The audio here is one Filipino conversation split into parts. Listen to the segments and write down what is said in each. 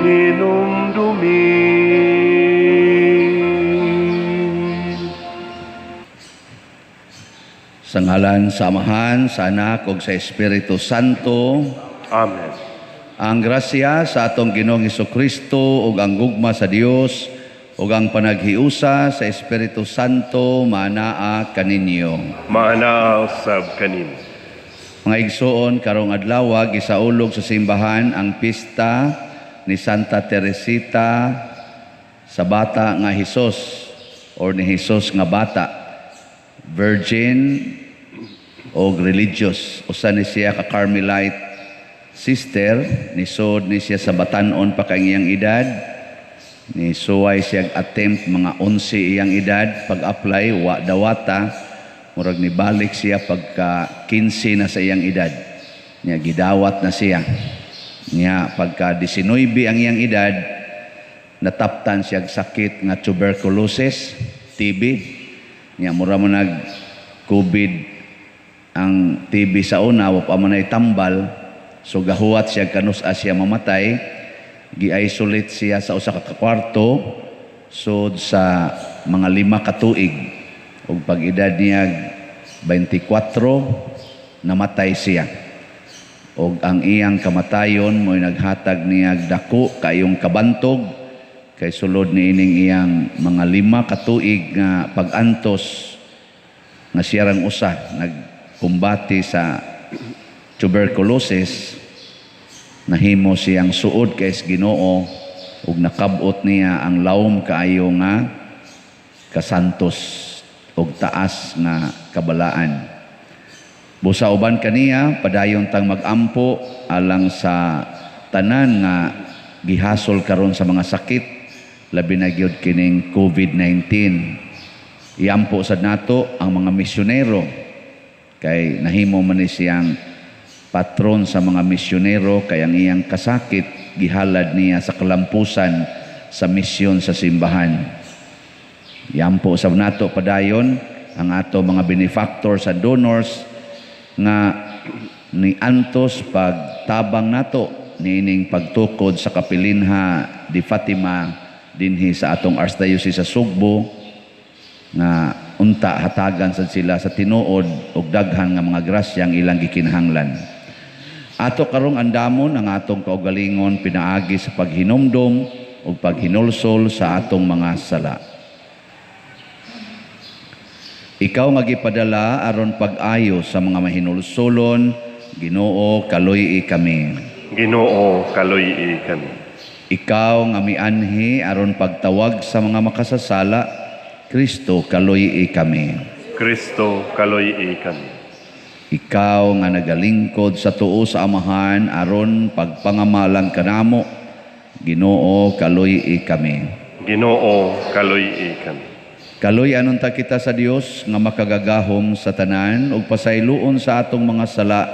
hinumdumin. Sa ngalan sa Amahan, sa Anak, ug sa Espiritu Santo. Amen. Ang grasya sa atong Ginoong Hesukristo ug ang gugma sa Dios ug ang panaghiusa sa Espiritu Santo manaa kaninyo. Maana usab kanin. Mga igsoon, karong adlaw gisaulog sa simbahan ang pista ni Santa Teresita sa bata nga Hesus or ni Hesus nga bata, virgin o religious. Usa ni siya ka Carmelite sister, nisod ni siya sa batanon pa kay iyang edad. Ni suway siya attempt mga 11 iyang edad pag-apply wa dawata. Murag ni balik siya pagka 15 na sa iyang edad. Nya gidawat na siya. Nya pagka 19 ang iyang edad, nataptan siya sakit nga tuberculosis, TB. Nya mura man nag COVID ang TB sa una, wa pa man ay tambal. So gahuwat siya kanus siya mamatay. Gi-isolate siya sa usa ka kwarto sud sa mga 5 ka tuig. Ug pag edad niya 24, namatay siya. Ug ang iyang kamatayon mo'y naghatag niya dako kayong kabantog kay sulod ni ining iyang mga 5 ka tuig nga pag-antos nga siya rang usa nagkumbati sa tuberculosis. Nahimo siyang suod kay Ginoo ug nakabot niya ang lawom kaayo nga kasantos ug taas nga kabalaan. Busa uban kaniya padayon tang magampo alang sa tanan nga gihasol karon sa mga sakit, labi na gyud kining COVID-19. Iampo sad nato ang mga misyonero kay nahimo man ni siyang patron sa mga misyonero kay ang iyang kasakit gihalad niya sa kalampusan sa misyon sa simbahan. Iampo sab nato padayon ang ato mga benefactors and donors nga ni antos pagtabang nato niining pagtukod sa kapilinha di Fatima dinhi sa atong Archdiocese sa Sugbo nga unta hatagan sad sila sa tinuod ug daghan nga mga grasyang ilang gikinahanglan. Ato karong andamon ang atong kaugalingon pinaagi sa paghinumdom ug paghinulsol sa atong mga sala. Ikaw nga gipadala aron pag-ayo sa mga mahinulsolon, Ginoo kaluy-i kami. Ginoo kaluy-i kami. Ikaw nga mianhi aron pagtawag sa mga makasasala, Kristo kaluy-i kami. Kristo kaluy-i kami. Ikaw nga nagalingkod sa tuo sa Amahan aron pagpangamalang kanamo, Ginoo kaluy-i kami. Ginoo kaluy-i kami. Kaluy anon ta kita sa Dios nga makagagahom sa tanan ug pasayloon sa atong mga sala.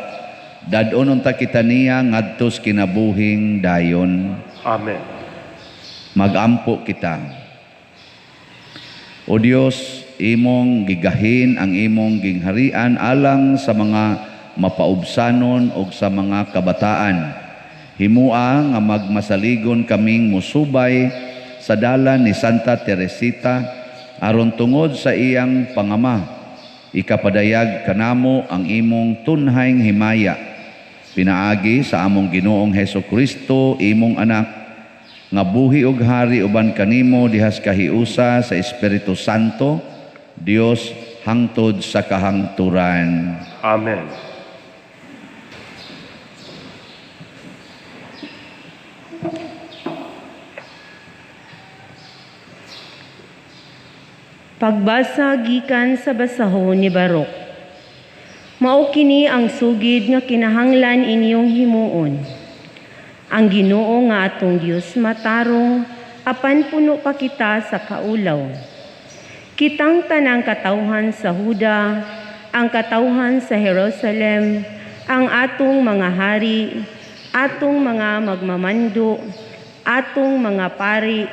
Dadon unta kita niya ngadtos kinabuhing dayon. Amen. Magampo kita. O Dios, imong gigahin ang imong gingharian alang sa mga mapaubsanon ug sa mga kabataan. Himua nga magmasaligon kaming musubay sa dalan ni Santa Teresita aron tungod sa iyang pangama. Ikapadayag kanamo ang imong tunhayng himaya. Pinaagi sa among Ginoong Hesukristo, imong anak, nga buhi ug hari uban kanimo dihas kahiusa sa Espiritu Santo, Dios hangtod sa kahangturan. Amen. Pagbasa gikan sa basahon ni Barok. Mao kini ang sugid nga kinahanglan inyong himuon. Ang Ginoo nga atong Dios matarong apan puno pa kita sa kaulaw. Kitang tanang katawhan sa Huda, ang katawhan sa Jerusalem, ang atong mga hari, atong mga magmamando, atong mga pari,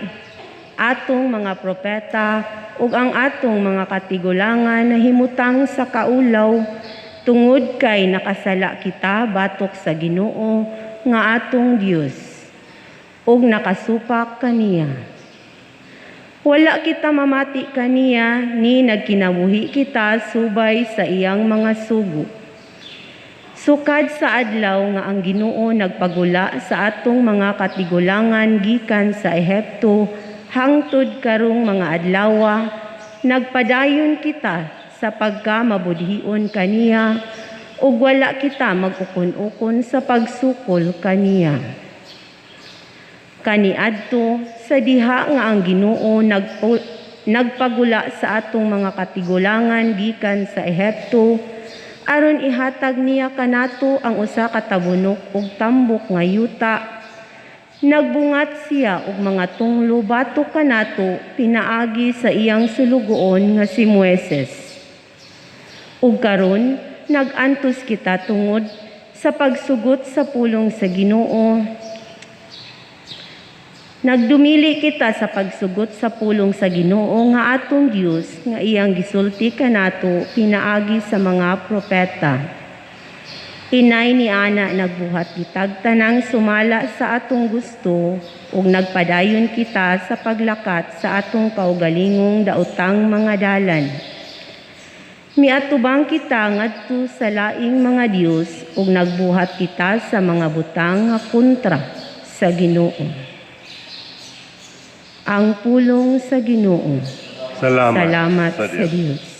atong mga propeta, ug ang atong mga katigulangan na himutang sa kaulaw tungod kay nakasala kita batok sa Ginoo nga atong Dios. ug nakasupak kaniya. Wala kita mamati kaniya ni nagkinabuhi kita subay sa iyang mga sugo. Sukad sa adlaw nga ang Ginoo nagpagula sa atong mga katigulangan gikan sa Ehipto hangtod karong mga adlaw, nagpadayon kita sa pagkamabudhion kaniya ug wala kita magukon-ukon sa pagsukol kaniya. Kaniadto sa diha nga ang Ginoo nagpagula sa atong mga katigulangan gikan sa Ehipto aron ihatag niya kanato ang usa ka tabunok ug tambok nga yuta. Nagbungat siya og mga tunglo batok kanato pinaagi sa iyang sulugoon nga si Moises. Ug karon nagantos kita tungod sa pagsugot sa pulong sa Ginoo. Nagdumili kita sa pagsugot sa pulong sa Ginoo nga atong Dios nga iyang gisulti kanato pinaagi sa mga propeta. Inay ni ana nagbuhat kitag tanang sumala sa atong gusto ug nagpadayon kita sa paglakat sa atong kaugalingong daotang mga dalan. Miatubang kita ngadto sa laing mga Dios ug nagbuhat kita sa mga butang nga kontra sa Ginoo. Ang pulong sa Ginoo. Salamat sa Diyos.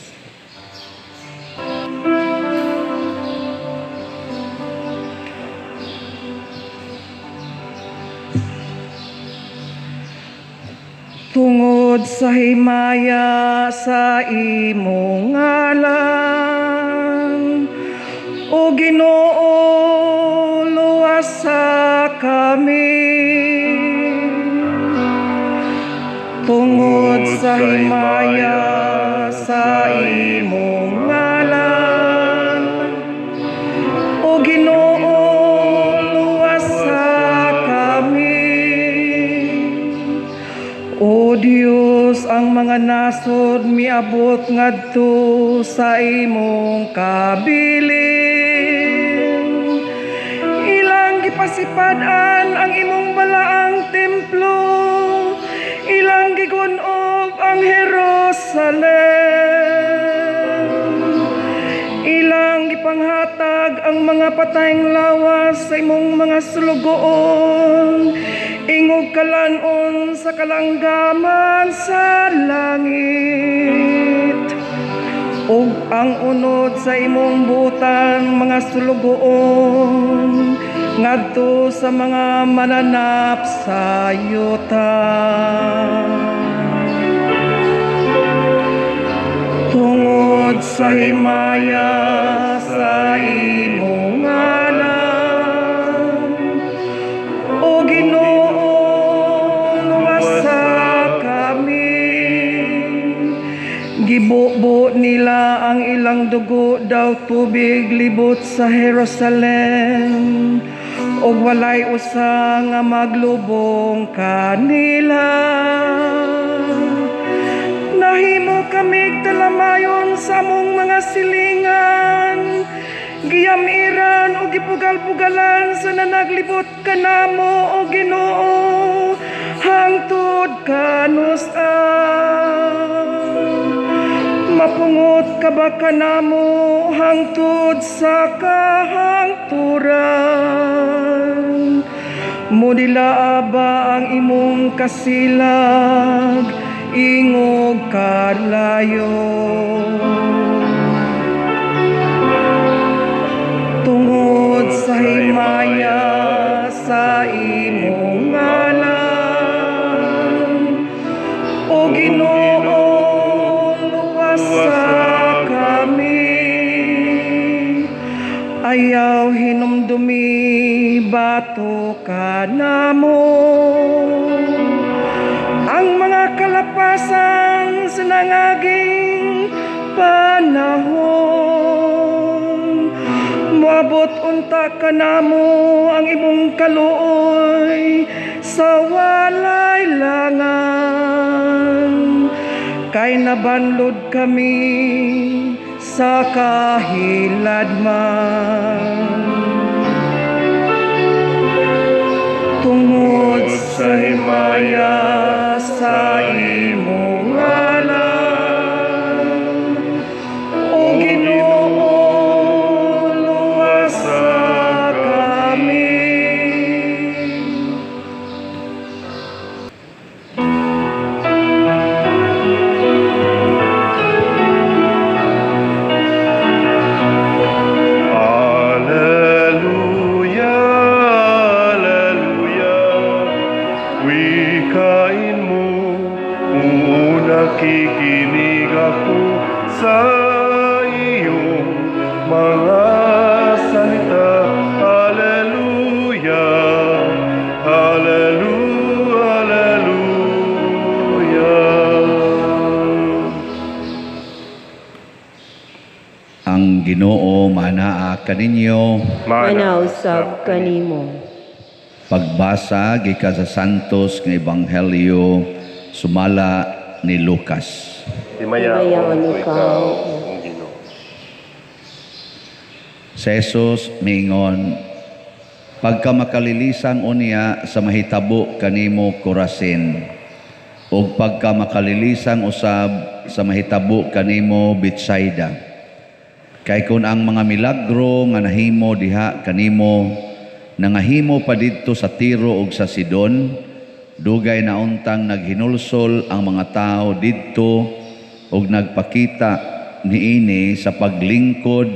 Tungod sa himaya sa imong ngalan, o Ginoo, luwasa kami. Tungod sa himaya sa imong ngalan, o Ginoo, luwasa kami. O Dios, ang mga nasod miabot ngadto sa imong kabilin. Ilang gipasipad-an ang imong balaang templo, ilang gigunob ang Jerusalem. Ilang gipanghatag ang mga patayng lawas sa imong mga sulugoon, ingog kalanon sa kalanggaman sa langit. Ug ang unod sa imong butan mga sulugoon ngadto sa mga mananap sa yuta. Tungod sa himaya sa imong ngalan, o Ginoo, luwasa kami. Gibubo nila ang ilang dugo daw tubig libot sa Jerusalem, og walay usa nga maglubong kanila. Nahimo kamig talamayon sa among mga silingan, giyamiran o gipugal-pugalan sa nanaglibot kanamo, o Ginoo, hangtod kanusan. Mapungot ka ba kanamo hangtod sa kahangturan? Mudila ba ang imong kasilag, ingog kalayo? Tungod sa himaya sa imong ngalan, o Ginoo, luwasa kami. Ayaw hinumdumi bato kanamo ang mga kalapasan sa nangaging panahon. Moabot unta kanamo ang imong kaluoy sa walay langan, kay nabanlod kami sa kahiladman. Tungod sa himaya sa imong ngalan. O Ginoo, luwasa kami. Alleluia, Alleluia. Wikain mo, nakikinig ako sa iyong mga salita. Alleluia, Alleluia, Alleluia. Ang Ginoo manaa kaninyo. Manausab kanimo. Pagbasa gikan sa Santos nga Ebanghelyo sumala ni Lucas. Himayaon ikaw, ang Ginoo. Si Jesus miingon, pagka makalilisan unya sa mahitabo kanimo Corazin, ug pagka makalilisan usab sa mahitabo kanimo Betsaida. Kay kun ang mga milagro nga nahimo diha kanimo nangahimo pa didto sa Tiro ug sa Sidon, dugay na untang naghinulsol ang mga tao didto ug nagpakita niini sa paglingkod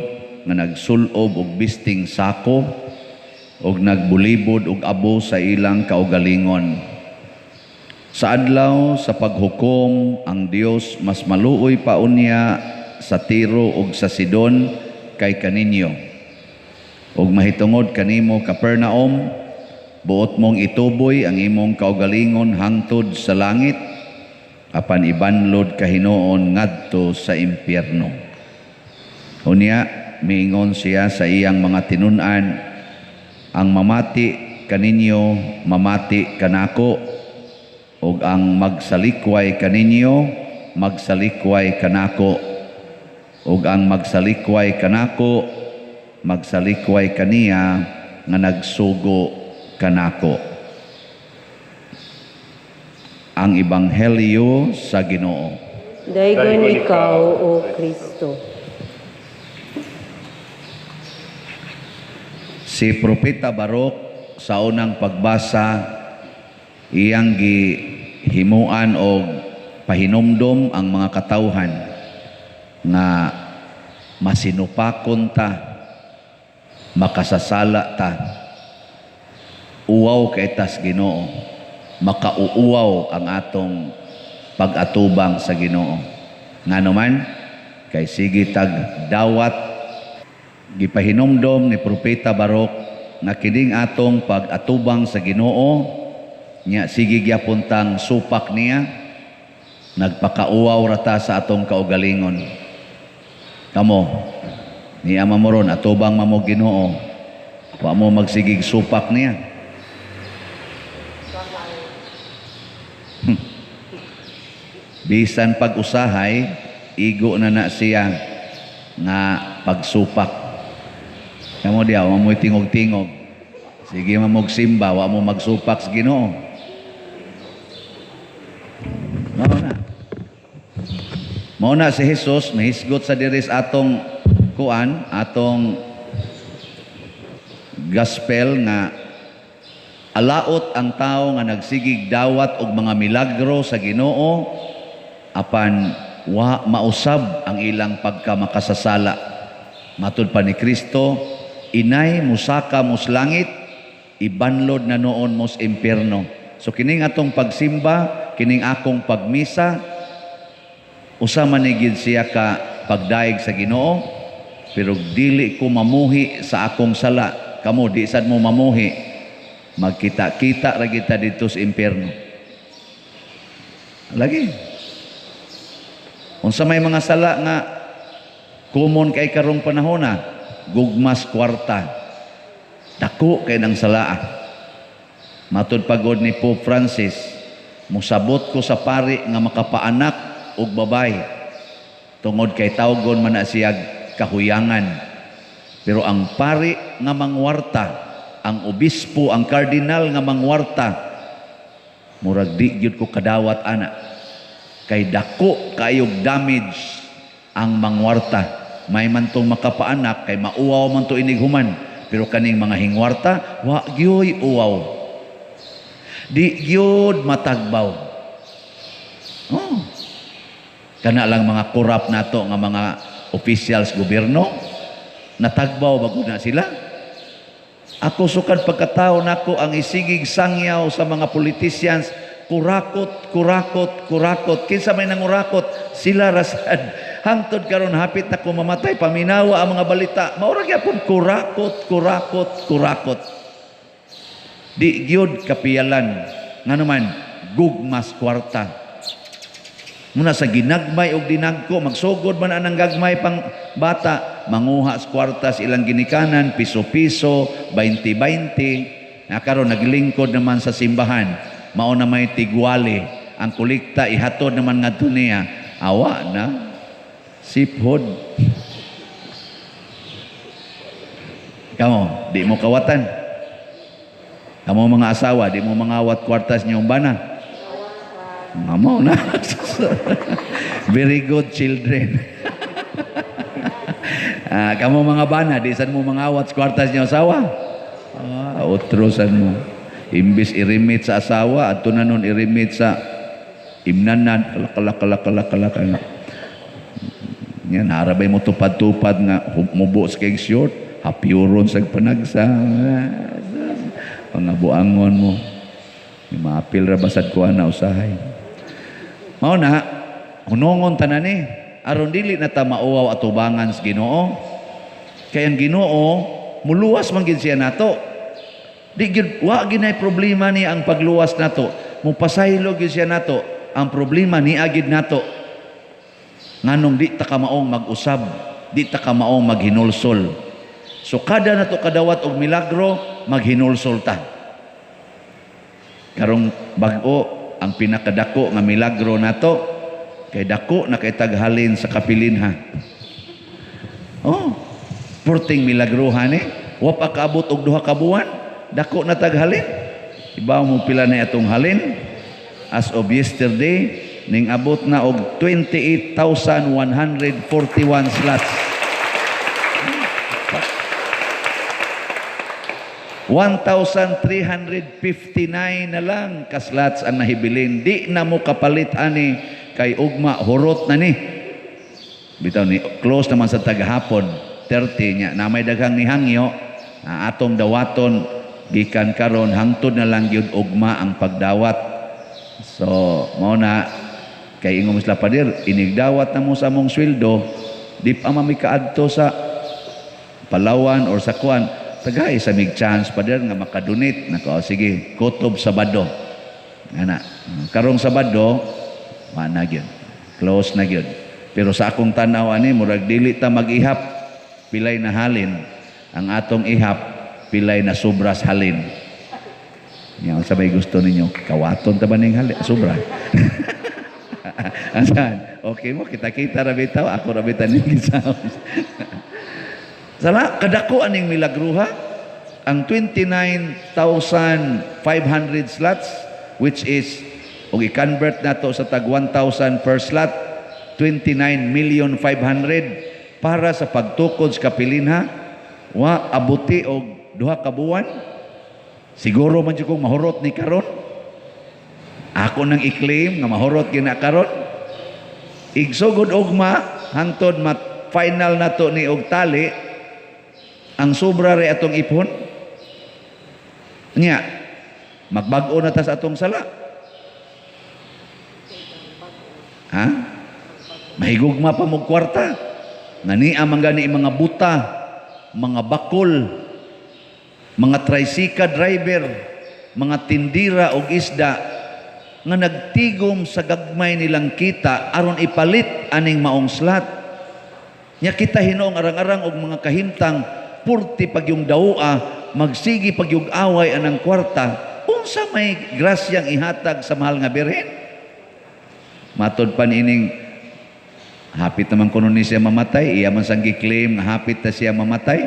nga nagsulob og bisting sako ug nagbulibod og abo sa ilang kaugalingon. Sa adlaw sa paghukom ang Dios mas maluoy pa unya sa Tiro ug sa Sidon kay kaninyo. Ug mahitungod kanimo Capernaum, buot mong ituboy ang imong kaugalingon hangtod sa langit, apan ibanlod kahinoon ngadto sa impyerno. Unya miingon siya sa iyang mga tinun-an, ang mamati kaninyo mamati kanako, ug ang magsalikway kaninyo magsalikway kanako, ug ang magsalikway kanako magsalikway kaniya nga nagsugo kanako. Ang Ebanghelyo sa Ginoo. Daygon ikaw, O Kristo. Si Propeta Barok sa unang pagbasa iyang gihimuan og pahinumdom ang mga katawhan nga masinupakon ta, makasasala ta, uwaw kay tas Ginoo, makauuwaw ang atong pag-atubang sa Ginoo. Ngano man kay sige tag dawat gipahinumdom ni Propeta Barok nga kining atong pag-atubang sa Ginoo nya sige gyapon tang supak niya, nagpakauwaw rata sa atong kaugalingon. Kamo ni ama mo ron atubang mamo Ginoo, wa mo magsigig supak niya. Bisan pag-usahay, igo na siya nga pagsupak. Kamo diya, wa mo tingog-tingog. Sige mamog simba, wa mo magsupak sa Ginoo. Mao na si Jesus mahisgot sa diris atong kuan, atong gospel nga alaot ang tao nga nagsigig dawat og mga milagro sa Ginoo apan wa mausab ang ilang pagkamakasasala. Matud pa ni Kristo, inay musaka mos langit, ibanlod na noon mos impyerno. So kining atong pagsimba, kining akong pagmisa, usa man ni gid siya ka pagdaig sa Ginoo, pero dili ko mamuhi sa akong sala. Kamo di sad mo mamuhi, magkita-kita ra kita dito sa impyerno. Lagi. Unsa may mga sala nga common kay karong panahon na, gugmas kwarta. Dako kay nang salaa. Matud pagod ni Pope Francis, musabot ko sa pari nga makapaanak og babay tungod kay tawgon man na siya kahuyangan. Pero ang pari nga mangwarta, ang obispo, ang kardinal nga mangwarta, Murag di gyud ko kadawat ana. Kay dako kayog damage ang mangwarta. May man tong makapaanak kay mauwaw man to inig human. Pero kaning mga hingwarta, wa gyoy uwaw. Di gyud matagbaw. Oh. Kana lang mga korap nato nga mga officials gobyerno, natagbaw bago na sila. Ako sukad pagkatao nako ang isigig sangyaw sa mga politicians, kurakot, kurakot, kurakot. Kinsa may nangurakot, sila rasad. Hangtod karon hapit na ko mamatay, paminawa ang mga balita. Maura gyapon kurakot, kurakot, kurakot. Di gyud kapiyalan. Nganuman gugmas kwarta. Muna sa ginagmay og dinagko, magsugod man anang gagmay pang bata, manguha sa kwartas ilang ginikanan, piso-piso, 20-20. Karon naglingkod naman sa simbahan, mao na may tigwali, ang kulikta ihatod naman ngadto niya. Awa na, siphod. Kamo, di mo kawatan. Kamo mga asawa, di mo mangawat kwartas niyong bana. Mamaw na. Very good children. Kamu mga bana, di san mo mangawat sa kwartas niyo asawa? Utrosan mo. Imbis irimit sa asawa, at tunanon irimit sa imnanan, kalak. Yan, harabay mo tupad-tupad nga, mubo sa keg short, hapyuron sa panagsa. Pangabuangon mo. Maapil ra basad ko na usahay. Mao na, hunongon tanan ni, aron dili na ta mauwaw at ubangan sa Ginoo. Kay ang Ginoo, muluwas man gid siya nato. Di gid wa ginay problema ni ang pagluwas nato. Mupasaylo gid siya nato. Ang problema ni agid nato. Nganong di ta ka maong mag-usab, di ta ka maong maghinulsol. So kada nato kadawat og milagro, maghinulsol ta. Karong bag-o ang pinakadako nga milagro nato kay dako na kay taghalin sa kapilinha. Oh, purting milagrohan ni, wa pa kaabot og 2 ka buwan, dako na taghalin. Ibaw mo pila na atong halin? As of yesterday, ning abot na og 28,141 slots. 1,359 na lang kaslots ang nahibilin. Di na mo kapalit ani kay ugma hurot na ni. Bitaw ni close naman sa tagahapon 30 nya na may daghang nihangyo atong dawaton gikan karon hangtod na lang gyud ugma ang pagdawat. So mao na kay ingong isla padir inigdawat na mo sa mong sweldo di pa mamikaadto sa Palawan or sa kuan. Tagay sa mig chance pa der nga makadunit nako sige kutob Sabado ana karong Sabado mana gyud close na gyud pero sa akong tanaw ani murag dili ta mag-ihap pilay na halin ang atong ihap pilay na sobras halin nya sa may gusto ninyo kawaton ta ba ning halin sobra asan okay mo kita ra bitaw ako ra bitan ning gisaos. Sala kadako aning milagruha ang 29,500 slots which is og i-convert nato sa tag 1,000 per slot 29,500,000 para sa pagtukod sa kapilinha wa abuti og 2 ka buwan. Siguro man jud kong mahurot ni karon. Ako nang i-claim nga mahurot gina karon. Igsugod ugma hangtod mat final nato ni og tali ang sobra ri atong ipon nya magbag-o na ta sa atong sala. Ha? Mahigugma pa mo kwarta. Ngani amang gani mga buta, mga bakol, mga tricycle driver, mga tindira og isda nga nagtigom sa gagmay nilang kita aron ipalit aning maong slot. Nya kita hinoong arang-arang og mga kahimtang purti pag yung dawa, magsigi pag yung away anang kwarta, unsa may grasyang ihatag sa mahal nga birhen? Matod pa nining, hapit naman kuno ni siya mamatay, iya man sang gi-claim nga hapit na siya mamatay.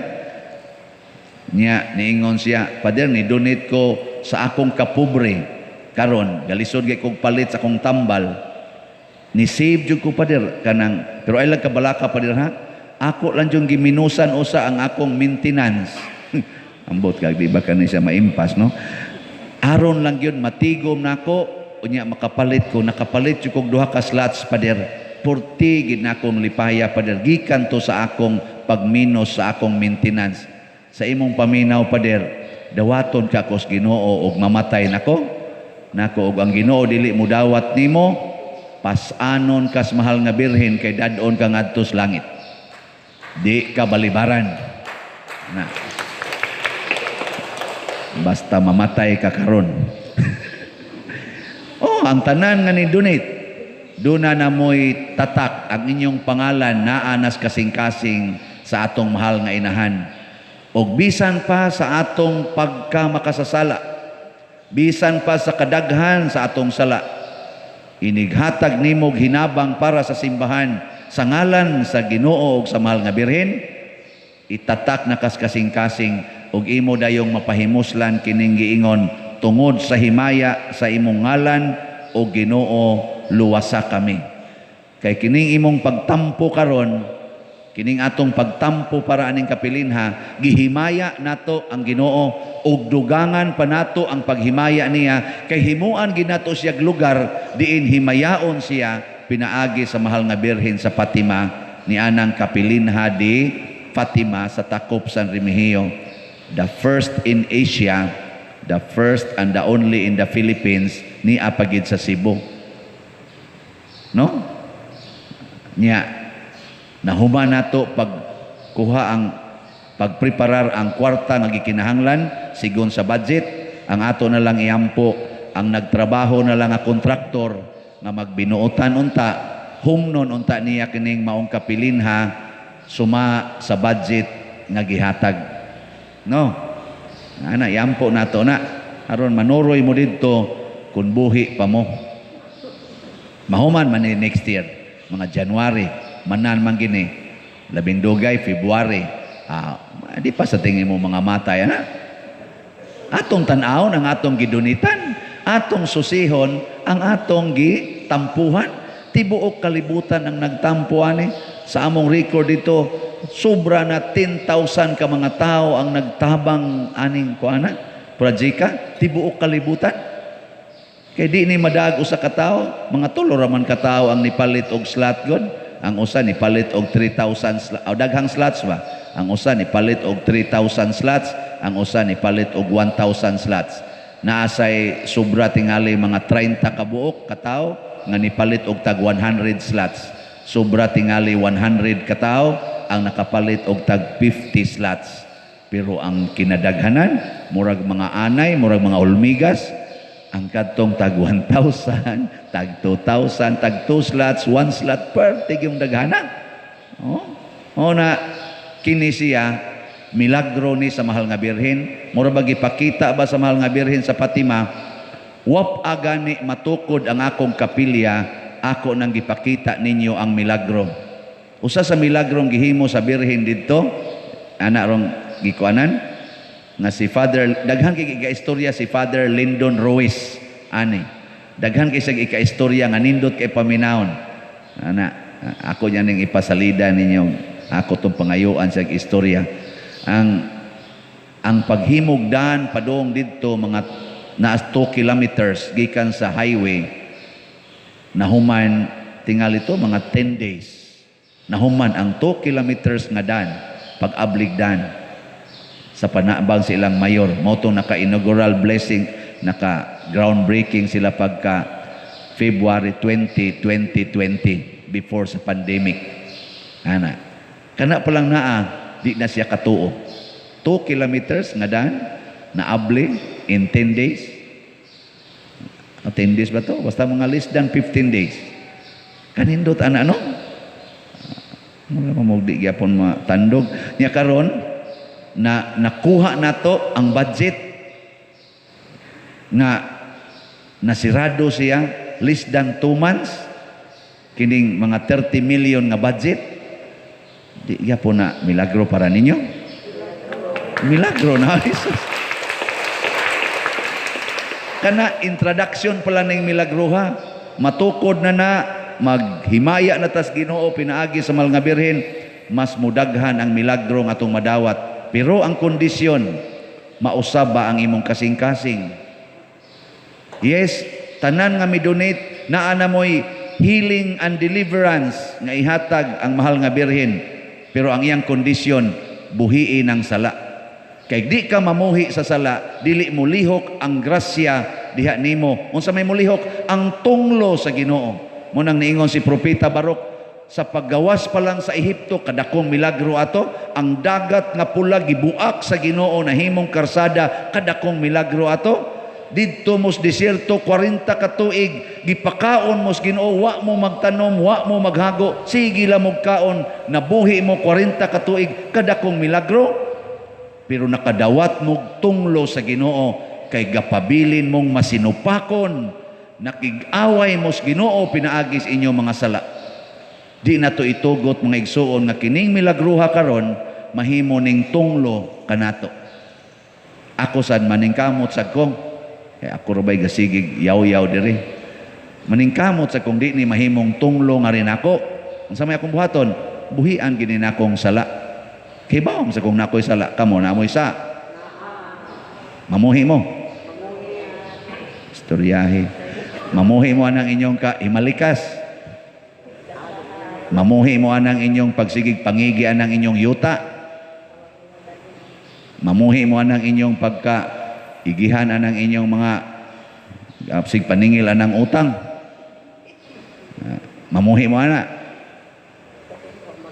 Nya, niingon siya, Pader, ni donate ko sa akong kapobre, Karon galisod gay kog palit sa akong tambal. Ni save jud ko pader kanang pero ay lang kabalaka pader ha. Ako lang yung giminusan usa ang akong maintenance. Ambot kag di ba kani siya maimpas no? Aron lang yun matigom nako unya makapalit ko nakapalit jud kog duha ka slots pader. Porti gid na akong lipaya pader gikan to sa akong pagminos sa akong maintenance. Sa imong paminaw pader dawaton ka kos Ginoo og mamatay nako. Nako og ang Ginoo dili mo dawat nimo pasanon kas mahal nga birhen kay dadon ka ngadto sa langit. Di ka balibaran. Na. Basta mamatay ka karon. Oh, ang tanan nga ni donate. Duna na mo'y tatak ang inyong pangalan naanas kasing-kasing sa atong mahal nga inahan. Og bisan pa sa atong pagkamakasasala. Bisan pa sa kadaghan sa atong sala. Inighatag nimog hinabang para sa simbahan sa ngalan sa Ginoo ug sa mahal nga birhen. Itatak na kasing-kasing ug imo dayong mapahimuslan kining giingon tungod sa himaya sa imong ngalan o Ginoo luwasa kami. Kay kining imong pagtampo karon, kining atong pagtampo para aning kapilinha, gihimaya nato ang Ginoo ug dugangan pa nato ang paghimaya niya kay himuan ginato siya lugar diin himayaon siya pinaagi sa mahal nga birhen sa Fatima ni anang kapilinha di Fatima sa Takop San Remigio. The first in Asia, the first and the only in the Philippines, ni apagid sa Cebu. No? Nya, nahuman nato pagkuha ang pagpreparar ang kwarta nga gikinahanglan sigon sa budget, ang ato na lang iampo ang nagtrabaho na lang nga kontraktor nga magbinuotan unta, humnon unta niya kining maong kapilinha suma sa budget nga gihatag. No. Ana yampo nato na aron manuroy mo didto kun buhi pa mo. Mahuman man ni next year, mga January, manan man gini. Labindugay February. Di pa sa tingin mo mga matay ana. Atong tan-awon ang atong gidunitan, atong susihon ang atong gitampuhan. Tibuok kalibutan ang nagtampo ani sa among record dito. Sobra na 10,000 ka mga tao ang nagtabang aning kuana projeka tibuok kalibutan kay di ni madag usa ka tawo mga tulo raman ka tawo ang nipalit og slot god ang usa nipalit og 3,000 daghang slots ba ang usa nipalit og 3,000 slots ang usa nipalit og 1,000 slots naasay sobra tingali mga 30 ka buok ka tawo nga nipalit og tag 100 slots sobra tingali 100 ka tawo ang nakapalit og tag 50 slots. Pero ang kinadaghanan, murag mga anay, murag mga ulmigas, ang katong tag 1,000, tag 2,000, tag 2 slots, 1 slot per tigyong daghanan. Na kini siya, milagro ni sa mahal nga birhen. Murag ipakita ba sa mahal nga birhen sa Fatima, wap agani matukod ang akong kapilya, ako nang gipakita ninyo ang milagro. Usa sa milagrong gihimo sa birhen didto ana rong gikuanan nga si Father daghan kay ika-istorya si Father Lyndon Ruiz ani daghan kay sa ika-istorya nga nindot kay paminawon ana ako nya ning ipasalida ninyo ako tong pangayuan sa istorya ang paghimugdan padong didto mga naas 2 kilometers gikan sa highway nahuman tingali to mga 10 days nahuman ang 2 kilometers nga dan pag-ablig dan sa panabang silang mayor motong naka-inaugural blessing naka-groundbreaking sila pagka February 20, 2020 before sa pandemic ana kana pa lang naa di na siya katuo 2 kilometers nga dan naabli in 10 days 10 days ba to? Basta mga less than 15 days kanindot ana no? Wala mamugdi gyapon matandog niya karon na nakuha nato ang budget nga nasirado siya less than 2 months kining mga 30 million nga budget di gyapon na milagro para ninyo milagro na Jesus Kana introduction pala ning milagruha. Matukod na maghimaya na tas Ginoo pinaagi sa mahal nga birhen, mas mudaghan ang milagro nga atong madawat. Pero ang kondisyon, mausab ba ang imong kasing-kasing? Yes, tanan nga mi-donate naa na mo'y healing and deliverance nga ihatag ang mahal nga birhen. Pero ang iyang kondisyon, buhiin ang sala. Kay di ka mamuhi sa sala, dili mo lihok ang grasya diha nimo. Unsa may mulihok? Ang tunglo sa Ginoo. Munang niingon si Propeta Barok, sa paggawas pa lang sa Ehipto, kadakong milagro ato, ang dagat nga pula gibuak sa Ginoo na himong karsada, kadakong milagro ato. Didto mos desierto 40 ka tuig, gipakaon mos Ginoo, wa mo magtanom, wa mo maghago, sige la mo kaon, nabuhi mo 40 ka tuig, kadakong milagro. Pero nakadawat mo tunglo sa Ginoo, kay gapabilin mong masinupakon, nakig-away mos Ginoo pinaagis inyong mga sala. Di na to itugot mga igsuon nga kining milagruha karon mahimo ning tunglo kanato. Ako sad maningkamot sa kong kay ako rabay gasigig yaw-yaw diri. Maningkamot sa kong di ni mahimong tunglo nga rin ako. Unsa may akong buhaton? Buhian gini nakong sala. Kay baom sa kong nakoy sala kamo na moy sa. Mamuhi mo. Istoryahe. Mamuhi mo anang inyong himalikas. Mamuhi mo anang inyong pagsigig pangigi anang inyong yuta. Mamuhi mo anang inyong igihan anang inyong mga sig paningil anang utang. Mamuhi mo ana.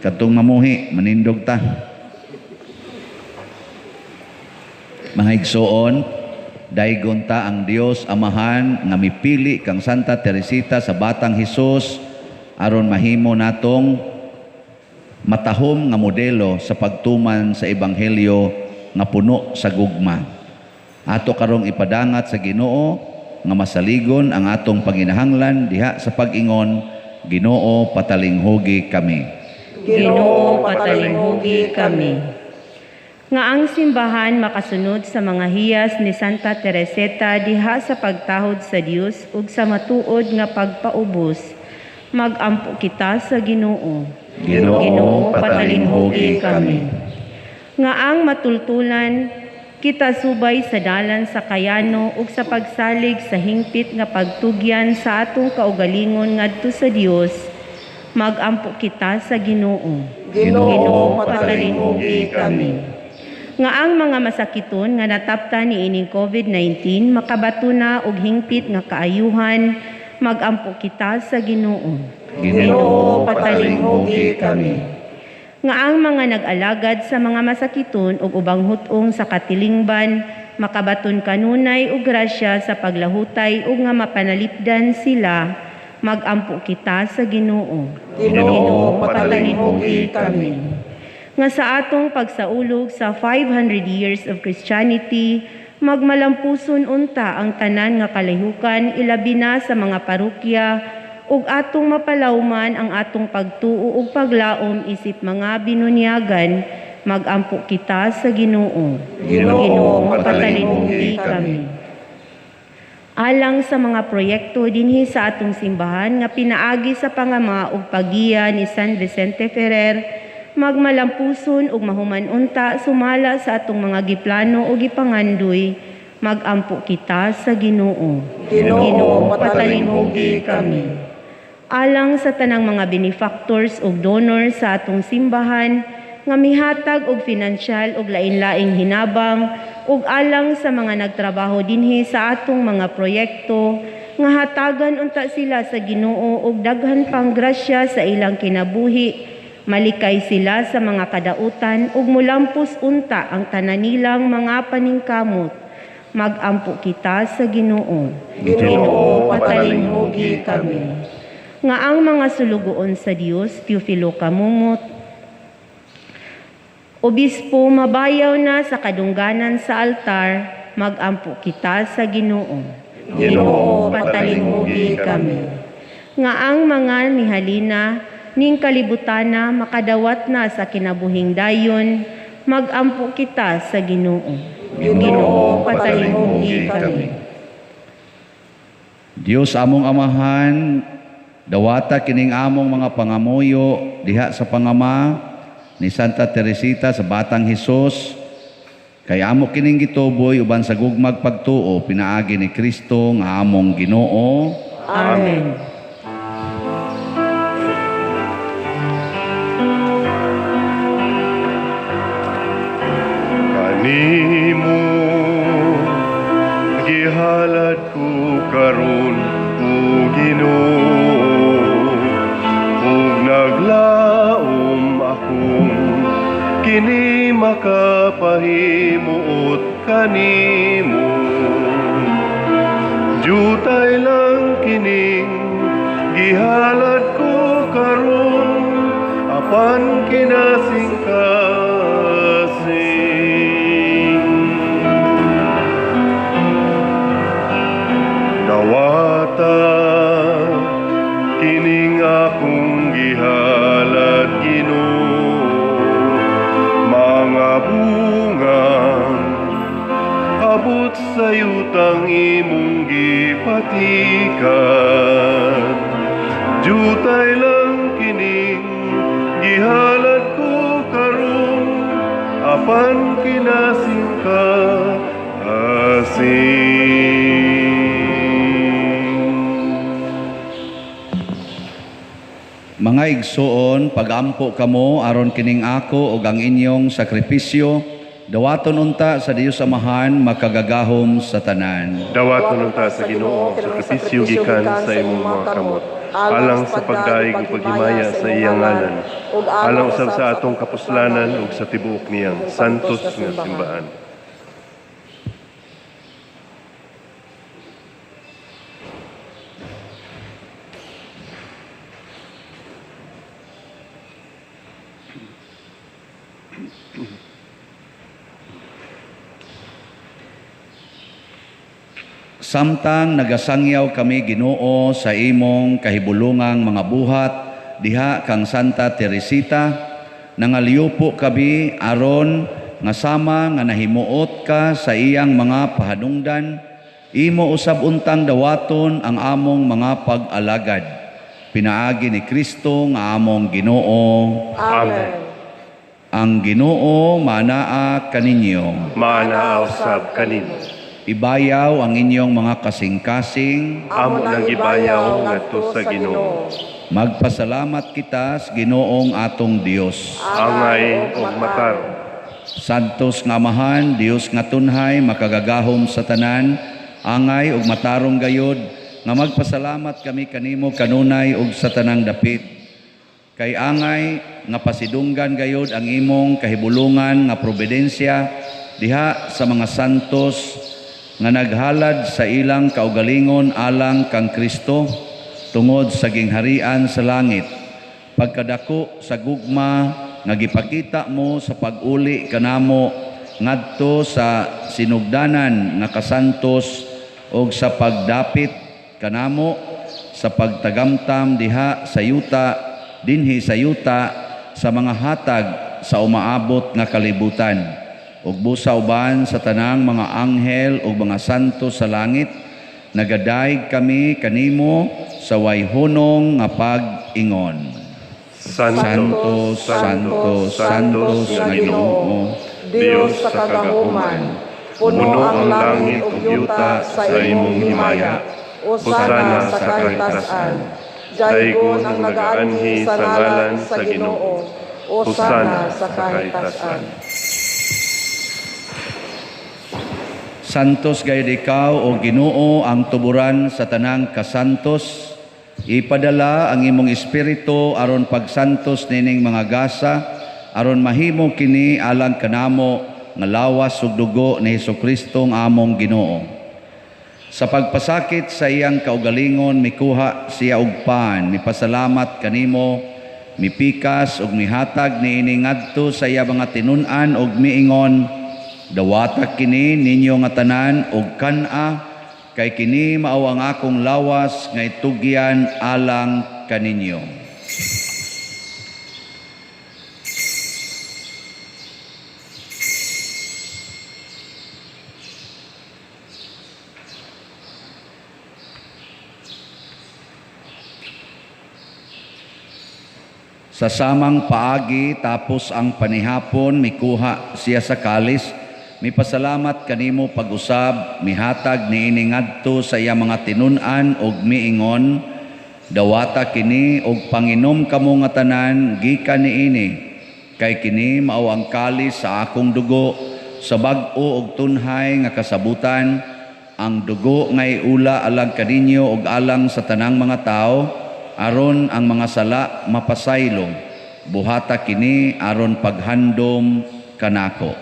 Katong mamuhi manindog ta. Mga igsoon, daygon ta ang Dios Amahan nga mipili kang Santa Teresita sa Batang Hesus aron mahimo natong matahom nga modelo sa pagtuman sa ebanghelyo nga puno sa gugma. Ato karong ipadangat sa Ginoo nga masaligon ang atong panginahanglan diha sa pag-ingon, Ginoo patalinghugi kami. Ginoo patalinghugi kami. Nga ang simbahan makasunod sa mga hiyas ni Santa Teresita diha sa pagtahod sa Dios ug sa matuod nga pagpaubos, magampo kita sa Ginoo. Ginoo patalinghugi kami. Nga ang matultulan kita subay sa dalan sa kayano ug sa pagsalig sa hingpit nga pagtugyan sa atong kaugalingon ngadto sa Dios, magampo kita sa Ginoo. Ginoo patalinghugi kami. Nga ang mga masakiton nga nataptan ni ining COVID-19 makabato na og hingpit nga kaayuhan, magampo kita sa Ginoo. Ginoo patalinghugi kami. Nga ang mga nag-alagad sa mga masakiton ug ubang hutong sa katilingban makabaton kanunay ug grasya sa paglahutay ug nga mapanalipdan sila, magampo kita sa Ginoo. Ginoo patalinghugi kami. Nga sa atong pagsaulog sa 500 years of Christianity, magmalampuson unta ang tanan nga kalihukan ilabi na sa mga parokya ug atong mapalawman ang atong pagtuo ug paglaom isip mga binunyagan, magampo kita sa Ginoo. Ginoo patalinghugi kami. Alang sa mga proyekto dinhi sa atong simbahan nga pinaagi sa pangama ug paggiya ni San Vicente Ferrer, magmalampuson ug mahuman unta sumala sa atong mga giplano ug gipangandoy, magampo kita sa Ginoo. Ginoo patalinghugi kami. Alang sa tanang mga benefactors ug donors sa atong simbahan nga mihatag og pinansyal ug lain-laing hinabang ug alang sa mga nagtrabaho dinhi sa atong mga proyekto nga hatagan unta sila sa Ginoo ug daghan pang grasya sa ilang kinabuhi, malikay sila sa mga kadautan ug mulampos unta ang tanan nilang mga paningkamot, magampo kita sa Ginoo. Ginoo patalinghugi kami. Nga ang mga sulugoon sa Dios, Teofilo Kamumot, Obispo mabayaw na sa kadungganan sa altar, magampo kita sa Ginoo. Ginoo patalinghugi kami. Nga ang mga mihalina ning kalibutana makadawat na sa kinabuhing dayon, magampo kita sa Ginoo. Ginoo patalinghugi kami. Dios among amahan, dawata kining among mga pangamuyo diha sa pangama ni Santa Teresita sa Batang Hesus, kay amo kining gituboy uban sa gugmag pagtuo pinaagi ni Kristo nga among Ginoo. Amen. Kanimo gihalad ko karon o Ginoo, ug naglaom akong kini makapahimuot kanimo. Jutay lang kining gihalad ko karon apan kinasing-kasing. Dawata kining akong gihalad Ginoo, mga bungang abot sa yutang imong gipatikan. Jutay lang kining gihalad ko karon apan kinasing-kasing. Mga igsoon, pagampo kamo aron kining ako ug ang inyong sakripisyo, dawaton unta sa Dios Amahan makagagahom sa tanan. Dawaton unta sa Ginoo sa sakripisyo gikan sa imong mga kamot, alang sa pagdaig ug paghimaya sa iyang ngalan, alang usab sa atong kapuslanan ug sa tibuok niyang santos nga simbahan. Samtang nagasangyaw kami Ginoo sa imong kahibulungang mga buhat diha kang Santa Teresita, nangaliyupo kami aron nga sama nga nahimuot ka sa iyang mga pahadungdan, imo usab untang dawaton ang among mga pag-alagad. Pinaagi ni Kristo nga among Ginoo. Amen. Ang Ginoo manaa kaninyo. Maanaa usab kanimo. Ibayaw ang inyong mga kasing-kasing. Amo nang gibayaw ngadto sa Ginoo. Magpasalamat kita sa Ginoong atong Dios. Angay ug matar. Santos nga Amahan, Dios nga tunhay, makagagahom sa tanan, angay ug matarong gayod, nga magpasalamat kami kanimo kanunay ug sa tanang dapit. Kay angay nga pasidunggan gayod ang imong kahibulungan nga probidensya diha sa mga santos nga naghalad sa ilang kaugalingon alang kang Kristo tungod sa gingharian sa langit. Pagkadako sa gugma nga gipakita mo sa pag-uli kanamo ngadto sa sinugdanan nga kasantos ug sa pagdapit kanamo sa pagtagamtam diha sa yuta dinhi sa yuta sa mga hatag sa umaabot nga kalibutan. Ug busa uban sa tanang mga anghel ug mga santo sa langit, nagadayeg kami kanimo sa wayhunong nga pag-ingon. Santo, Santo, Santos nga Ginoo, Dios sa kagahuman, puno ang langit ug yuta sa imong himaya. Hosana sa kahitasan. Daygon ang nagaanhi sa ngalan sa Ginoo. Hosana sa kahitasan. Santos gayud ikaw o Ginoo ang tuburan sa tanang kasantos. Ipadala ang imong espiritu aron pagsantos nining mga gasa, aron mahimo kini alang kanamo nga lawas ug dugo ni Hesukristo nga among Ginoo. Sa pagpasakit sa iyang kaugalingon mikuha siya og pan, mipasalamat kanimo, mipikas ug mihatag niini ngadto sa iya mga tinun-an ug miingon, dawata kini ninyo nga tanan ug kan-a, kay kini mao ang akong lawas nga itugyan alang kaninyo. Sa samang paagi tapos ang panihapon mikuha siya sa kalis, mipasalamat kanimo pag-usab, mihatag niini ngadto sa iya mga tinun-an ug miingon, dawata kini og panginom kamo nga tanan gikan niini, kay kini mao ang kalis sa akong dugo, sa bag-o og tunhay nga kasabutan, ang dugo nga iula alang kaninyo og alang sa tanang mga tao, aron ang mga sala mapasaylo. Buhata kini aron paghandom kanako.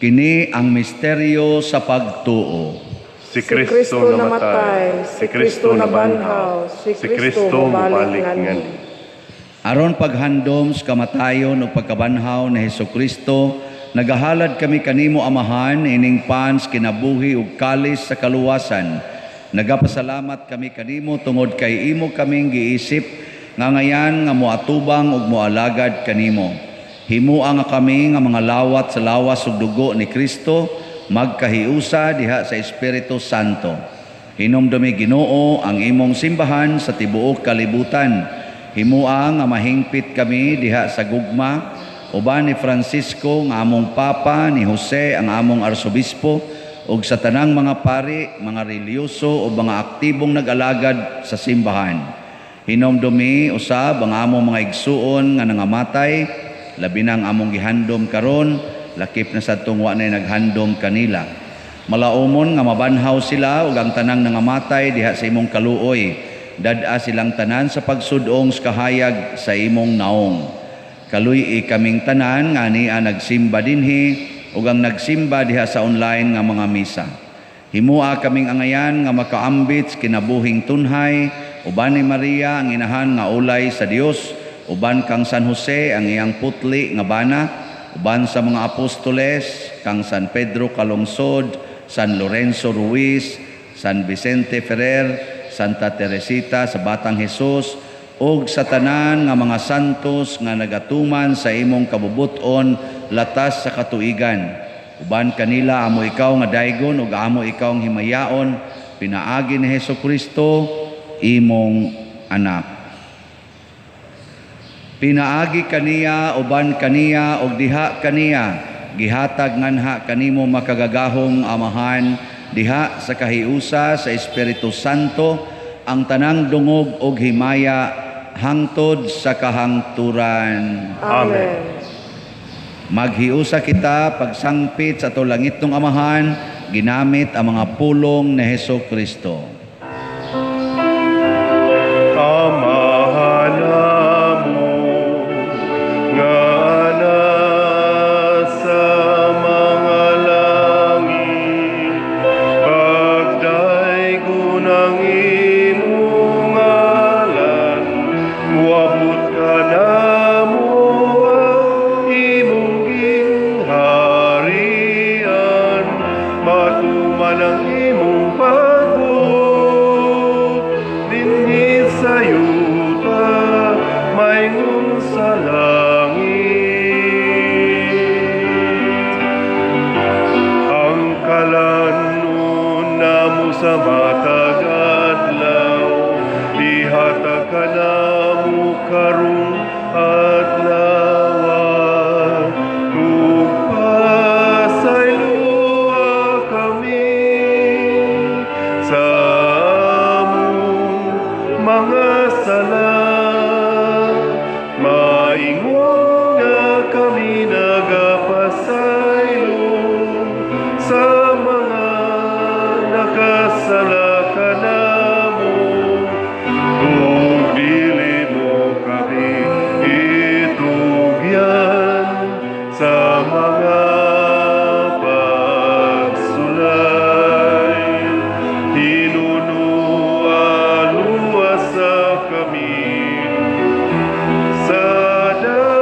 Kini ang misteryo sa pagtuo. Si Kristo namatay, si Kristo nabanhaw, si Kristo mabalik ngani. Aron paghandom sa kamatayon ug pagkabanhaw ni Hesukristo, nagahalad kami kanimo Amahan ining pans kinabuhi ug kalis sa kaluwasan. Nagapasalamat kami kanimo tungod kay imo kaming giisip nga ngayan nga moatubang ug moalagad kanimo. Himua nga kami nga mga lawat sa lawas ug dugo ni Kristo, magkahiusa diha sa Espiritu Santo. Hinumdumi Ginoo ang imong simbahan sa tibuok kalibutan. Himua nga mahingpit kami diha sa gugma, uban ni Francisco nga among Papa, ni Jose ang among Arsobispo, ug sa tanang mga pari, mga reliyoso o mga aktibong nag-alagad sa simbahan. Hinumdumi usab ang among mga igsuon nga nangamatay, labi nang among gihandom karon, lakip na sa tungwa na naghandom kanila. Malaumon nga mabanhaw sila ug ang tanang nangamatay diha sa imong kaluoy. Dad-a silang tanan sa pagsudong sa kahayag sa imong naong. Kaluy kaming tanan nga niya nagsimba dinhi ug ang nagsimba diha sa online nga mga misa. Himua kaming angayan nga makaambit kinabuhing tunhay, uban ni Maria ang inahan nga ulay sa Dios, uban kang San Jose ang iyang putli nga bana, uban sa mga apostoles, kang San Pedro Calungsod, San Lorenzo Ruiz, San Vicente Ferrer, Santa Teresita sa Batang Jesus, ug sa tanan nga mga santos nga nagatuman sa imong kabubuton latas sa katuigan. Uban kanila amo ikaw nga daygon ug amo ikaw ang himayaon, pinaagi ni Hesukristo, imong anak. Pinaagi kaniya, uban kaniya, og diha kaniya, gihatag nganha kanimo makagagahong Amahan, diha sa kahiusa sa Espiritu Santo, ang tanang dungog og himaya, hangtod sa kahangturan. Amen. Maghiusa kita pagsangpit sa tulangitong Amahan, ginamit ang mga pulong ni Hesukristo. sa matag adlaw, ihatag ka namo karong adlaw. Tugpasayloa kami sa among mga sala, maingon nga kami nagapasaylo sa mga nakasala ka namo. Kung dili mo kami itugyan sa mga pagsulay, hinunuan-luwasa kami sa dautan.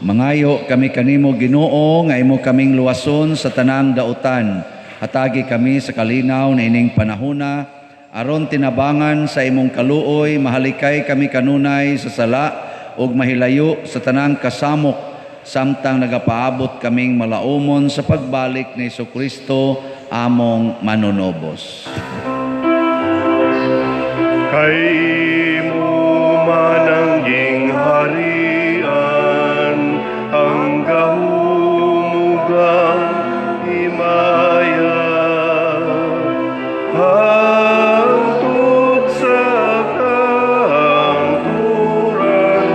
Mangayo kami kanimo Ginoo nga imo kaming luwason sa tanang dautan. Hatagi kami sa kalinaw na ining panahona, aron tinabangan sa imong kaluoy, mahalikay kami kanunay sa sala, ug mahilayo sa tanang kasamok, samtang nagapaabot kaming malaumon sa pagbalik ni Jesucristo, among manunobos. Kay mo manangging harian, ang gahumugang himaya, hangtod sa kahangturan.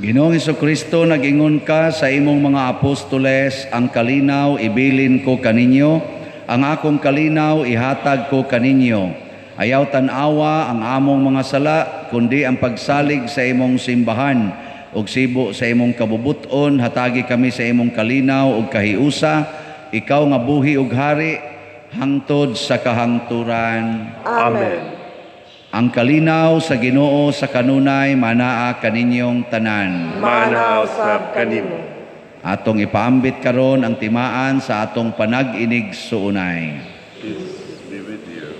Ginoong Jesucristo, nag-ingon ka sa imong mga apostoles, ang kalinaw ibilin ko kaninyo, ang akong kalinaw ihatag ko kaninyo. Ayaw tanawa ang among mga sala, kundi ang pagsalig sa imong simbahan, ug sibo sa imong kabubuton, hatagi kami sa imong kalinaw ug kahiusa, ikaw nga buhi ug hari, hangtod sa kahangturan. Amen. Ang kalinaw sa Ginoo sa kanunay manaa kaninyong tanan. Manaw sab kanimo. Atong ipaambit karon ang timaan sa atong panag-inig suunay. Be with you.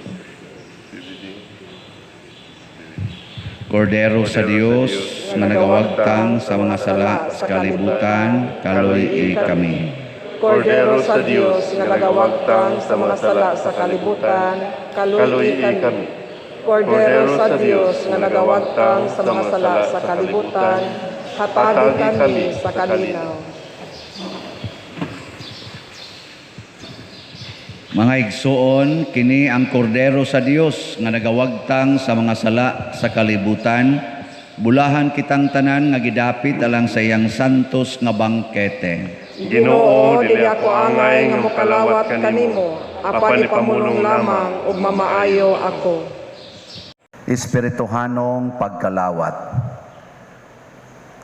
Kordero sa Dios nga nagawagtang sa mga sala sa kalibutan, kaluy kami. Kordero sa Diyos nga nagawagtang sa mga sala sa kalibutan, kaluy kami. Kordero sa Diyos nga nagawagtang sa mga sala sa kalibutan, hatagi kami sa kalinaw. Mga igsoon, kini ang kordero sa Dios nga nagawagtang sa mga sala sa kalibutan, bulahan kitang tanan nga gidapit alang sa iyang santos nga bangkete. Ginoo, dili ako angay nga mokalawat kanimo, apan ipamulong lamang ug mamaayo ako. Espirituhanong pagkalawat.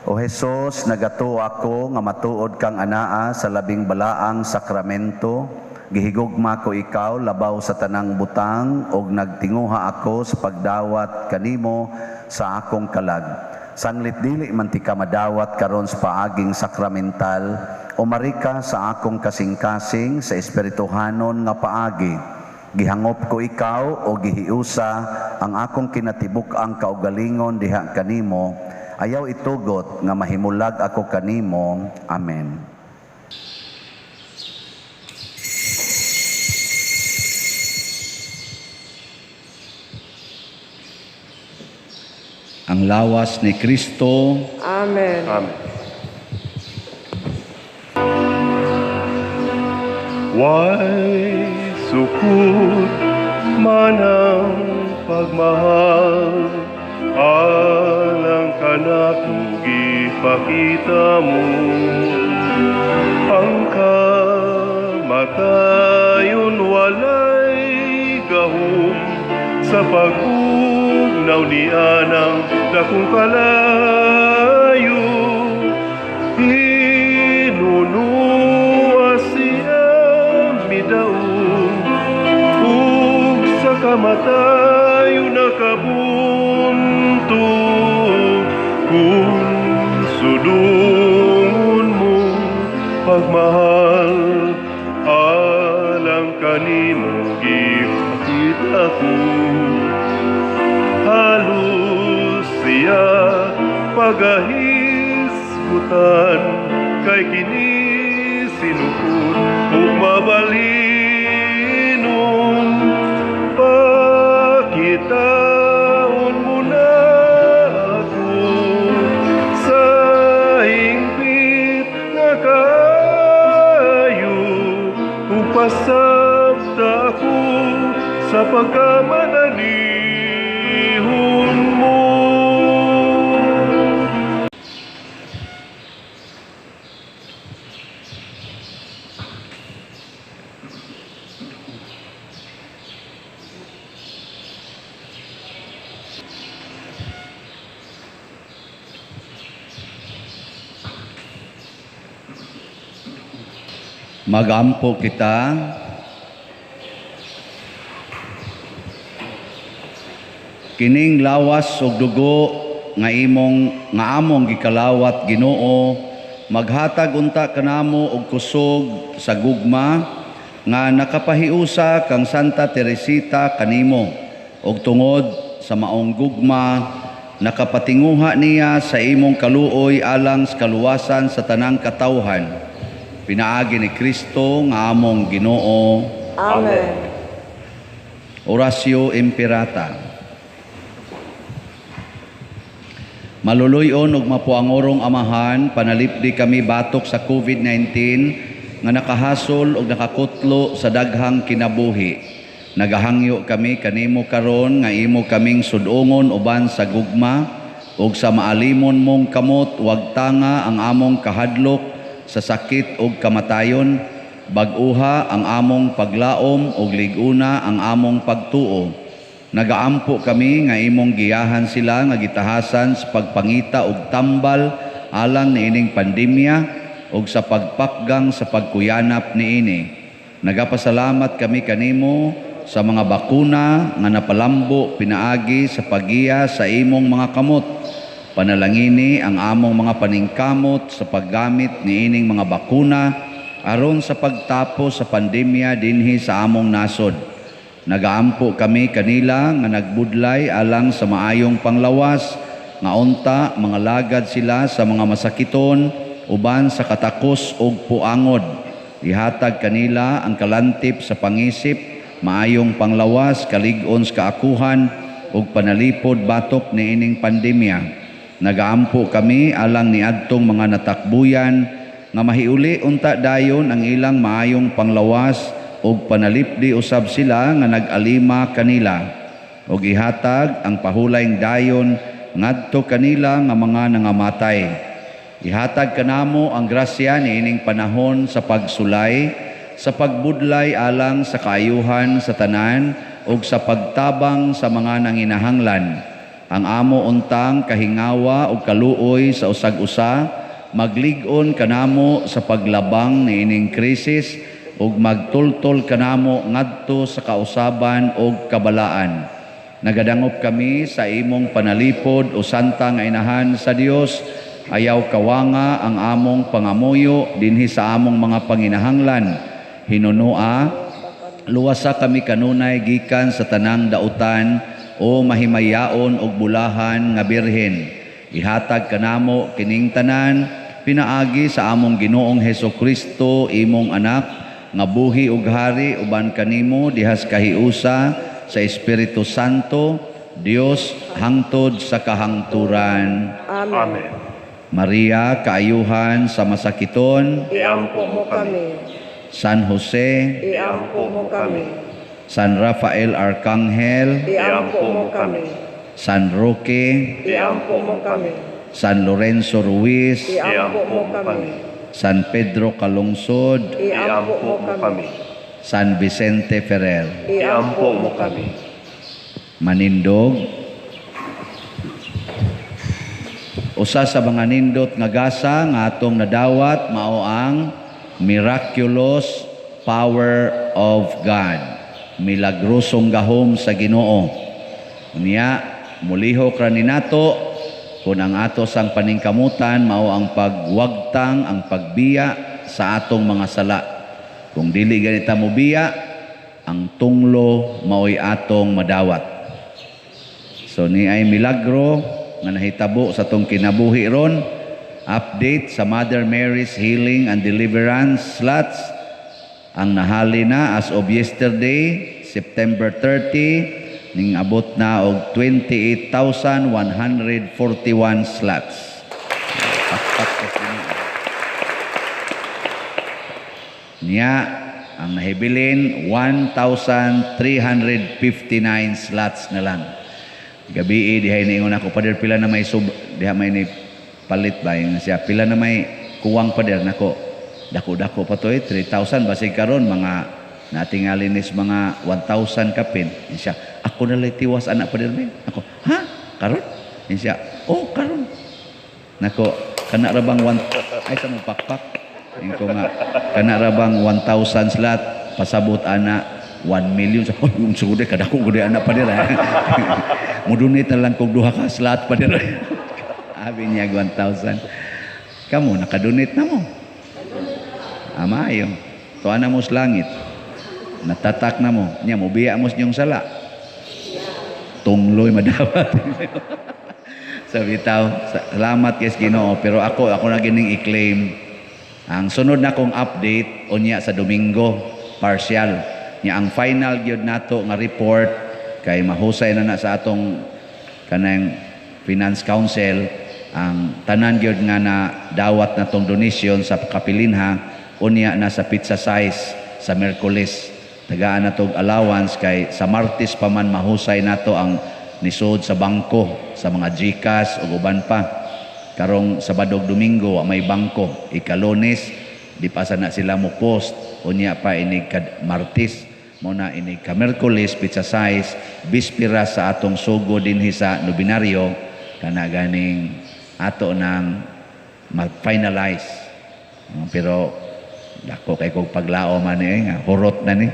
O Jesus, nagato ako nga matuod kang anaa sa labing balaang sakramento, gihigugma ko ikaw labaw sa tanang butang, og nagtinguha ako sa pagdawat kanimo sa akong kalag. Sanglit dili man ti ka madawat karon sa paaging sakramental, o marika sa akong kasing-kasing sa espirituhanon nga paagi. Gihangop ko ikaw o gihiusa ang akong kinatibuk ang kaugalingon diha kanimo, ayaw itugot nga mahimulag ako kanimo. Amen. Ang lawas ni Kristo. Amen. Amen. Why sukot man ang pagmahal, alang kanakong ipakita mo. Ang kamatayon walay gahom, sa pag-ugnaw ni anang dakong kalayo. Inunua siya midaon, ug sa kamatayon nakabunto. Kung sudungon mo pagmahal, alang kanimo gipakita ko. Halos siya pagahisgutan, kay kini sinukod ug mabalinon. Pakitaon mo na ako sa hingpit nga kayo, ug pasabta ako sa pagkamanalihon mo. Magampo kita. Kining lawas ug dugo nga among gikalawat Ginoo, maghatag unta kanamo og kusog sa gugma nga nakapahiusa kang Santa Teresita kanimo, ug tungod sa maong gugma nakapatinguha niya sa imong kaluoy alang sa kaluwasan sa tanang katawhan. Pinaagi ni Kristo nga among Ginoo. Amen. Oratio Imperata. Maluluyon ug mapuangorong Amahan, panalipdi kami batok sa COVID-19 nga nakahasol ug nakakutlo sa daghang kinabuhi. Nagahangyo kami kanimo karon nga imo kaming sudongon uban sa gugma ug sa maalimon mong kamot, wag tanga ang among kahadlok sa sakit ug kamatayon, bag-uha ang among paglaom ug liguna ang among pagtuo. Nagaampo kami nga imong giyahan sila nga gitahasan sa pagpangita ug tambal alang niining pandemya ug sa pagpakgang sa pagkuyanap niini. Nagapasalamat kami kanimo sa mga bakuna nga napalambo pinaagi sa pagiya sa imong mga kamot. Panalangini ang among mga paningkamot sa paggamit niining mga bakuna aron sa pagtapos sa pandemya dinhi sa among nasod. Nagaampo kami kanila nga nagbudlay alang sa maayong panglawas nga unta mga lagad sila sa mga masakiton uban sa katakos ug puangod. Ihatag kanila ang kalantip sa pangisip, maayong panglawas, kalig-on sa kaakuhan ug panalipod batok niining pandemya. Nagaampo kami alang niadtong mga natakbuyan nga mahiuli unta dayon ang ilang maayong panglawas ug panalipdi usab sila nga nag-alima kanila, ug ihatag ang pahulayng dayon ngadto kanila nga mga nangamatay. Ihatag kanamo ang grasya niining panahon sa pagsulay, sa pagbudlay alang sa kaayuhan sa tanan ug sa pagtabang sa mga nanginahanglan. Ang amo untang kahingawa ug kaluoy sa usag-usa, maglig-on kanamo sa paglabang niining krisis ug magtultol kanamo ngadto sa kausaban ug kabalaan. Nagadangop kami sa imong panalipod o santa nga inahan sa Dios, ayaw kawanga ang among pangamuyo dinhi sa among mga panginahanglan. Hinunua, luwasa kami kanunay gikan sa tanang dautan o mahimayaon og bulahan nga birhen. Ihatag kanamo kining tanan pinaagi sa among Ginoong Hesukristo imong anak nga buhi ug hari uban kanimo dihas kahiusa sa Espiritu Santo, Dios hangtod sa kahangturan. Amen. Maria, kaayuhan sa masakiton, Iampo mo kami. San Jose, Iampo mo kami. San Rafael Arcangel, Iampo mo kami. San Roque, Iampo mo kami. San Lorenzo Ruiz, Iampo mo kami. San Pedro Calungsod, Iampo mo kami. San Vicente Ferrer. Iampo mo kami. Manindog. Usa sa mga nindot nga gasa nga atong nadawat mao ang miraculous power of God. Milagrosong gahom sa Ginoo. Unya mulihok ra ni nato kung ang ato sang paningkamutan mao ang pagwagtang, ang pagbiya sa atong mga sala. Kung dili ganita mo biya, ang tunglo mao'y atong madawat. So ni ay milagro nga nahitabo sa tong kinabuhi ron. Update sa Mother Mary's Healing and Deliverance slots. Ang nahali na as of yesterday, September 30, ning abot na og 28,141 slots. Niya ang nahibilin 1,359 slots na lang. Gabi dihay niingon ako pader pila na may diha may ni palit ba yung siya pila na may kuwang pader nako. Dako-dako pa to 3,000 basig karon mga natingalin is mga 1,000 kapin. Siya, ako na lang tiwas anak pa din. Ako, ha? Karon? Siya, oh, karon. Nako, kana rabang ay sa mong pakpak. Ko nga, kana rabang 1,000 slot, pasabot anak, 1 million. Oh, yung sude, kadako ko di anak pa nila. Mudunit na lang kung duha ka slot pa nila. Abi niya 1,000. Kamu, nakadunit na mo. Amayo. Tuwa na mo sa langit. Natatak na mo. Nya mo, biya mo yung sala. Tungloy madawat. Sabi tao, salamat kay Ginoo. Pero ako na gining i-claim. Ang sunod na kong update, unya sa Domingo, partial. Nya ang final gyud nato nga report, kay mahusay na sa atong kanang Finance Council, ang tanan gyud nga na dawat na tong donation sa kapilinha, unya na sa pizza size sa Miyerkules. Tagaan na tong allowance kay sa Martes pa man mahusay nato ang nisod sa bangko sa mga GCash o uban pa. Karong Sabado Domingo may bangko, ika-Lunes di pa sana sila mo post, unya pa ini Martes muna ini ka Miyerkules pizza size bispira sa atong sugo dinhi sa Nobinaryo kana ganing ato nang mag-finalize. Pero dako kay kog paglao man ni nga hurot na ni.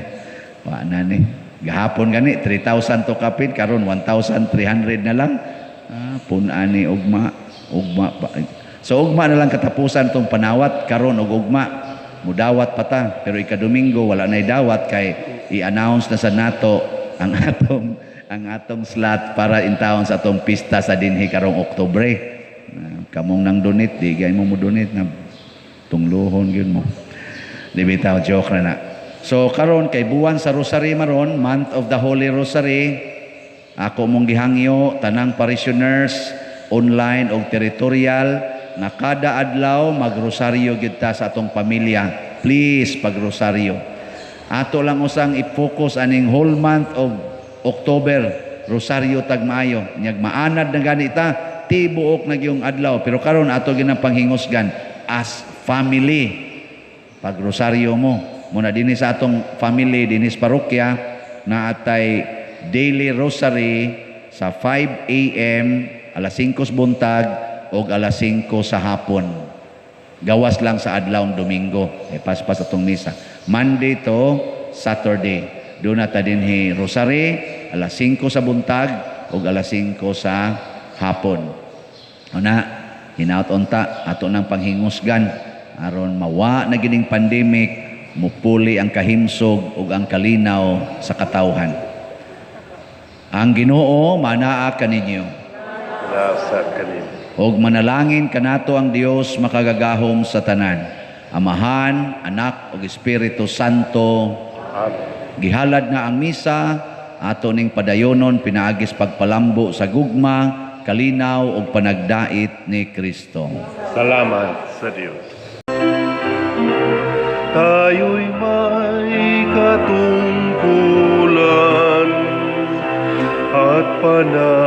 Wa na ni. Gahapon gani 3,000 to kapit karon 1,300 na lang. Punan ni ugma pa. So ugma na lang katapusan tong panawat karon og ugma mudawat pa ta pero ika-Domingo wala nay dawat kay i-announce na sa nato ang atong slot para in town sa atong pista sa dinhi karong Oktubre. Kamong nang donate di gay mo donate na tunglohon gyud mo. Di bitaw joke na. So karon kay buwan sa Rosary maron, month of the Holy Rosary, ako mong gihangyo tanang parishioners online o territorial na kada adlaw magrosaryo gyud ta sa atong pamilya. Please pagrosaryo. Ato lang usang i-focus aning whole month of October, rosaryo tag maayo. Nyag maanad na ganita, tibuok na yung adlaw. Pero karon ato ginang panghingusgan as family. Pag rosaryo mo, muna dinhi sa atong family, dinhi sa parokya, na atay daily rosary sa 5 a.m., alas 5 buntag, o alas 5 sa hapon. Gawas lang sa adlawng Domingo. Paspas atong misa. Monday to Saturday. Doon na ta dinhi rosary, alas 5 sa buntag, o alas 5 sa hapon. Una, hinaut unta ato nang panghingusgan aron mawa na gining pandemic, mupuli ang kahimsog ug ang kalinaw sa katawhan. Ang Ginoo manaa kaninyo. Nasa kanin. Og manalangin kanato ang Dios makagagahom sa tanan. Amahan, Anak ug Espiritu Santo. Amen. Gihalad na ang misa, ato ning padayonon pinaagis pagpalambo sa gugma, kalinaw ug panagdait ni Kristo. Salamat sa Diyos. Tayo'y may katungkulan at panahon